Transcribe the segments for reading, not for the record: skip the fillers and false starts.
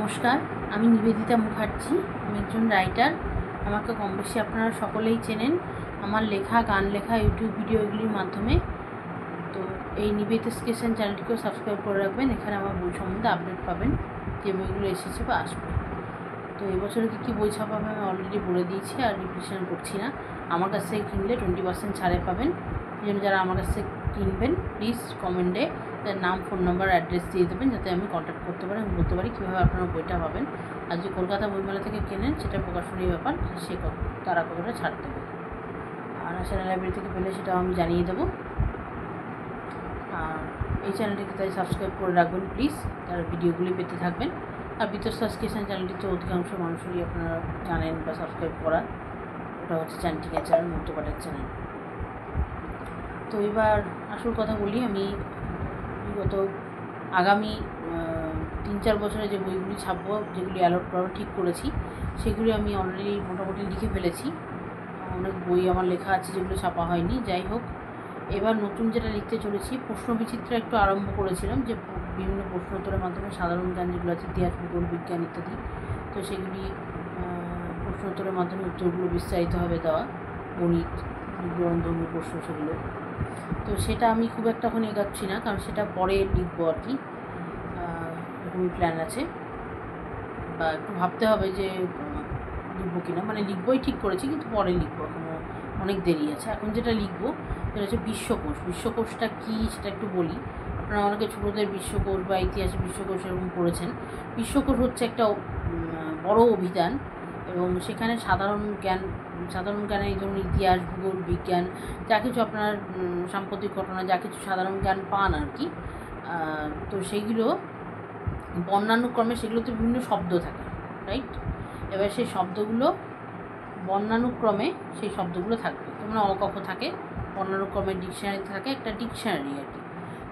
নমস্কার, আমি নিবেদিতা মুখার্জি। আমি একজন রাইটার। আমাকে কম বেশি আপনারা সকলেই চেনেন আমার লেখা, গান লেখা, ইউটিউব ভিডিও এগুলির মাধ্যমে। তো এই নিবেদিতা স্কেশন চ্যানেলটিকেও সাবস্ক্রাইব করে রাখবেন। এখানে আমার বই সম্বন্ধে আপডেট পাবেন, যে বইগুলো এসেছে বা আসবে। তো এবছরে কী বই ছাপা হবে আমি অলরেডি বলে দিয়েছি, আর রিপিটেশন করছি না। আমার কাছ থেকে কিনলে 20% ছাড়ে পাবেন। এই জন্য যারা আমার কাছ থেকে কিনবেন প্লিজ কমেন্টে তার নাম, ফোন নাম্বার, অ্যাড্রেস দিয়ে দেবেন, যাতে আমি কন্ট্যাক্ট করতে পারি, আমি বলতে পারি কীভাবে আপনারা বইটা পাবেন। আর যে কলকাতা বইমেলা থেকে কেনেন সেটা প্রকাশনীর ব্যাপার, সে তারা কতটা ছাড় দেবে। আর ন্যাশনাল লাইব্রেরি থেকে পেলে সেটাও আমি জানিয়ে দেবো। আর এই চ্যানেলটিকে তাই সাবস্ক্রাইব করে রাখবেন প্লিজ, তার ভিডিওগুলি পেতে থাকবেন। আর বিতস্তা স্কেশন চ্যানেলটি তো অধিকাংশ মানুষেরই আপনারা জানেন বা সাবস্ক্রাইব করা, ওটা হচ্ছে চ্যানেলটিকা চ্যানেল, মুক্তপাঠের চ্যানেল। তো এবার আসল কথা বলি, আমি বিগত আগামী 3-4 বছরে যে বইগুলি ছাপবো, যেগুলি অ্যালট করা ঠিক করেছি, সেগুলি আমি অলরেডি মোটামুটি লিখে ফেলেছি। অনেক বই আমার লেখা আছে যেগুলো ছাপা হয়নি। যাই হোক, এবার নতুন যেটা লিখতে চলেছি, প্রশ্নবিচিত্র একটু আরম্ভ করেছিলাম, যে বিভিন্ন প্রশ্নোত্তরের মাধ্যমে সাধারণ জ্ঞান যেগুলো আছে, ইতিহাস, ভূগোল, বিজ্ঞান ইত্যাদি, তো সেগুলি প্রশ্নোত্তরের মাধ্যমে উত্তরগুলো বিস্তারিতভাবে দেওয়া, গণিত, বিজ্ঞান, ধর্মীয় প্রশ্ন, সেগুলো। তো সেটা আমি খুব একটা এখন এগাচ্ছি না, কারণ সেটা পরে লিখবো আর কি, এরকমই প্ল্যান আছে। বা একটু ভাবতে হবে যে লিখবো কিনা, মানে লিখবই ঠিক করেছি, কিন্তু পরে লিখবো, এখনও অনেক দেরি আছে। এখন যেটা লিখবো সেটা হচ্ছে বিশ্বকোষ। বিশ্বকোষটা কী সেটা একটু বলি। আপনারা অনেকে ছোটোদের বিশ্বকোষ বা ইতিহাসে বিশ্বকোষ এরকম পড়েছেন। বিশ্বকোষ হচ্ছে একটা বড় অভিধান, এবং সেখানে সাধারণ জ্ঞানে এই ধরুন ইতিহাস, ভূগোল, বিজ্ঞান, যা কিছু আপনার সাম্প্রতিক ঘটনা, যা কিছু সাধারণ জ্ঞান পান আর কি, তো সেইগুলো বর্ণানুক্রমে, সেগুলোতে বিভিন্ন শব্দ থাকে, রাইট? এবার সেই শব্দগুলো বর্ণানুক্রমে সেই শব্দগুলো থাকবে, যেমন অ ক খ থাকে, বর্ণানুক্রমে ডিকশনারি থাকে, একটা ডিকশনারি আর কি।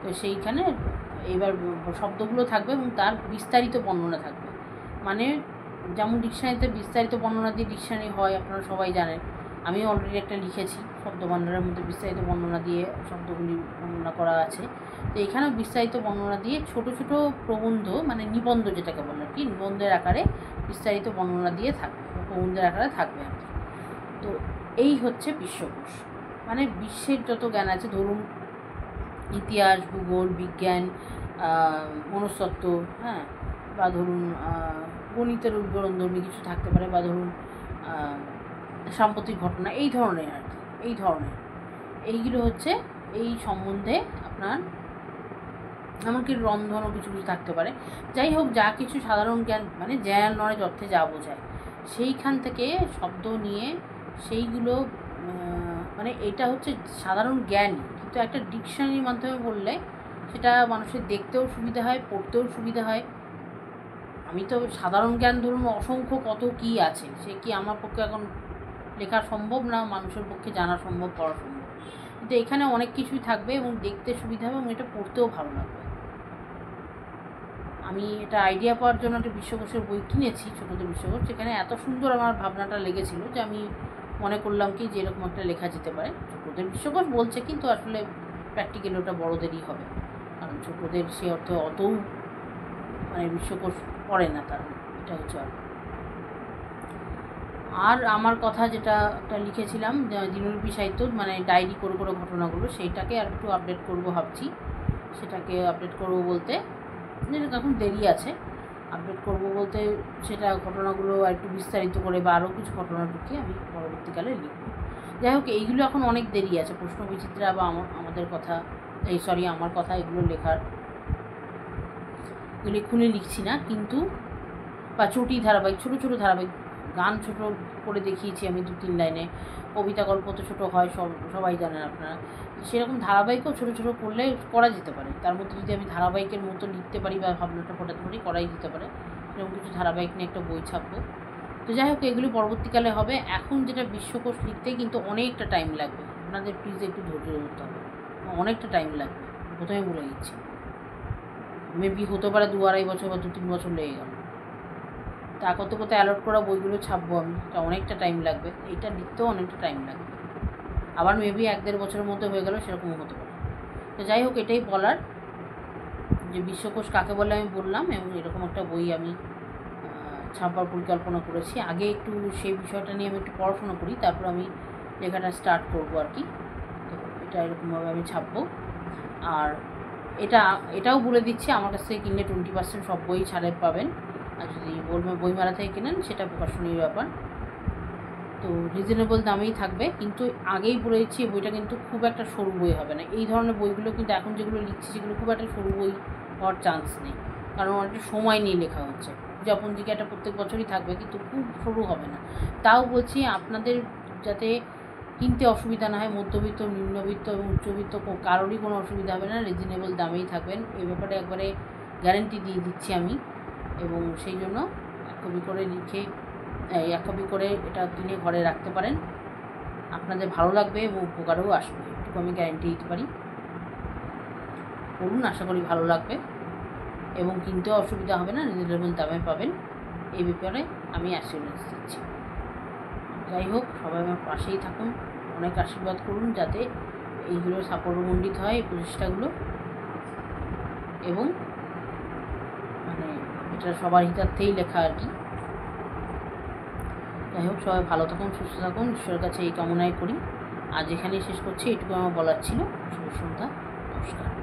তো সেইখানে এবার শব্দগুলো থাকবে এবং তার বিস্তারিত বর্ণনা থাকবে। মানে যেমন ডিকশনারিতে বিস্তারিত বর্ণনা দিয়ে ডিকশনারি হয়, আপনারা সবাই জানেন। আমি অলরেডি একটা লিখেছি, শব্দভাণ্ডারের মধ্যে বিস্তারিত বর্ণনা দিয়ে শব্দগুলি বর্ণনা করা আছে। তো এখানেও বিস্তারিত বর্ণনা দিয়ে ছোট ছোট প্রবন্ধ, মানে নিবন্ধ যেটাকে বলে আর কি, নিবন্ধের আকারে বিস্তারিত বর্ণনা দিয়ে থাকবে, প্রবন্ধের আকারে থাকবে আর কি। তো এই হচ্ছে বিশ্বকোষ। মানে বিশ্বের যত জ্ঞান আছে, ধরুন ইতিহাস, ভূগোল, বিজ্ঞান, মনস্তত্ত্ব, হ্যাঁ, বা ধরুন গণিতের বিবরণধর্মী কিছু থাকতে পারে, বা ধরুন সাম্প্রতিক ঘটনা, এই ধরনের আর কি, এই ধরনের এইগুলো হচ্ছে এই সম্বন্ধে আপনার, এমনকি রন্ধনও কিছু কিছু থাকতে পারে। যাই হোক, যা কিছু সাধারণ জ্ঞান, মানে জেনারেল নলেজ অর্থে যা বোঝায়, সেইখান থেকে শব্দ নিয়ে সেইগুলো, মানে এটা হচ্ছে সাধারণ জ্ঞানই, কিন্তু একটা ডিকশনারির মাধ্যমে বললে সেটা মানুষের দেখতেও সুবিধা হয়, পড়তেও সুবিধা হয়। আমি তো সাধারণ জ্ঞান ধরুন অসংখ্য কত কী আছে, সে কি আমার পক্ষে এখন লেখা সম্ভব না, মানুষের পক্ষে জানা সম্ভব, পড়া সম্ভব, কিন্তু এখানে অনেক কিছুই থাকবে এবং দেখতে সুবিধা হবে এবং এটা পড়তেও ভালো লাগবে। আমি এটা আইডিয়া পাওয়ার জন্য একটা বিশ্বকোষের বই কিনেছি, ছোটোদের বিশ্বকোষ। সেখানে এত সুন্দর আমার ভাবনাটা লেগেছিল যে আমি মনে করলাম কি যে এরকম একটা লেখা যেতে পারে। ছোটোদের বিশ্বকোষ বলছে, কিন্তু আসলে প্র্যাকটিক্যালি ওটা বড়োদেরই হবে, কারণ ছোটোদের সে অর্থে অতও মানে বিশ্বকোষ পড়ে না তারা, এটা হচ্ছে। আর আমার কথা যেটা একটা লিখেছিলাম দিনলিপি সাহিত্য, মানে ডায়েরি করে করে ঘটনাগুলো, সেইটাকে আর একটু আপডেট করবো ভাবছি। সেটাকে আপডেট করবো বলতে, যেটা এখন দেরি আছে, আপডেট করবো বলতে সেটা ঘটনাগুলো আর একটু বিস্তারিত করে বা আরও কিছু ঘটনা ঢুকিয়ে আমি পরবর্তীকালে লিখব। যাই হোক, এইগুলো এখন অনেক দেরি আছে, প্রশ্ন বিচিত্রা বা আমাদের কথা, আমার কথা, এগুলো লেখার, এগুলো এক্ষুনি লিখছি না, কিন্তু বা চটি ধারাবাহিক, ছোটো ছোটো ধারাবাহিক গান ছোটো করে দেখিয়েছি আমি 2-3 লাইনে, কবিতা গল্প তো ছোটো হয়, সবাই জানেন আপনারা। সেরকম ধারাবাহিকও ছোটো ছোটো করলে করা যেতে পারে, তার মধ্যে যদি আমি ধারাবাহিকের মতো লিখতে পারি বা ভাবনাটা ফোটাতে পারি, করাই যেতে পারে। সেরকম কিছু ধারাবাহিক নিয়ে একটা বই ছাপবো। তো যাই হোক, এগুলি পরবর্তীকালে হবে। এখন যেটা বিশ্বকোষ লিখতে কিন্তু অনেকটা টাইম লাগবে, আপনাদের প্লিজ একটু ধৈর্য ধরতে হবে, অনেকটা টাইম লাগবে, প্রথমে বলে দিচ্ছি। মেবি হতে পারে 2-2.5 বছর বা 2-3 বছর লেগে গেল। তা করতে করতে অ্যালট করা বইগুলো ছাপবো আমি, তা অনেকটা টাইম লাগবে, এইটা লিখতেও অনেকটা টাইম লাগবে। আবার মেবি 1-1.5 বছরের মধ্যে হয়ে গেল, সেরকমও হতে পারে। তো যাই হোক, এটাই বলার, যে বিশ্বকোষ কাকে বলে আমি বললাম, এবং এরকম একটা বই আমি ছাপবার পরিকল্পনা করেছি। আগে একটু সেই বিষয়টা নিয়ে আমি একটু পড়াশোনা করি, তারপর আমি লেখাটা স্টার্ট করবো আর কি। তো এটা এরকমভাবে আমি ছাপবো। আর এটাও বলে দিচ্ছি, আমার কাছ থেকে কিনলে 20% সব বই ছাড়ে পাবেন, আর যদি বইমেলা থেকে কেনেন সেটা প্রকাশনীর ব্যাপার। তো রিজনেবল দামেই থাকবে, কিন্তু আগেই বলে দিচ্ছি এই বইটা কিন্তু খুব একটা সরু বই হবে না। এই ধরনের বইগুলো কিন্তু এখন যেগুলো লিখছি সেগুলো খুব একটা সরু বই হওয়ার চান্স নেই, কারণ অনেকটা সময় নিয়ে লেখা হচ্ছে। পূজাপঞ্জিকা এটা প্রত্যেক বছরই থাকবে, কিন্তু খুব সরু হবে না। তাও বলছি আপনাদের যাতে কিনতে অসুবিধা না হয়, মধ্যবিত্ত, নিম্নবিত্ত এবং উচ্চবিত্ত কারোরই কোনো অসুবিধা হবে না, রিজনেবল দামেই থাকবেন, এ ব্যাপারে একবারে গ্যারেন্টি দিয়ে দিচ্ছি আমি। এবং সেই জন্য এক কপি করে লিখে এক কপি করে এটা কিনে ঘরে রাখতে পারেন, আপনাদের ভালো লাগবে এবং উপকারেও আসবে, এটুকু আমি গ্যারেন্টি দিতে পারি। পড়ুন, আশা করি ভালো লাগবে এবং কিনতেও অসুবিধা হবে না, রিজনেবল দামে পাবেন, এই ব্যাপারে আমি অ্যাসিওরেন্স দিচ্ছি। যাই হোক, সবাই আমার পাশেই থাকুন, অনেক আশীর্বাদ করুন যাতে এইগুলো সাফল্যমণ্ডিত হয়, এই প্রচেষ্টাগুলো, এবং মানে এটা সবার হিতার্থেই লেখা আর কি। যাই হোক, সবাই ভালো থাকুন, সুস্থ থাকুন, ঈশ্বরের কাছে এই কামনাই করি। আজ এখানেই শেষ করছি, এটুকু আমার বলার ছিল। শুভ সন্ধ্যা, নমস্কার।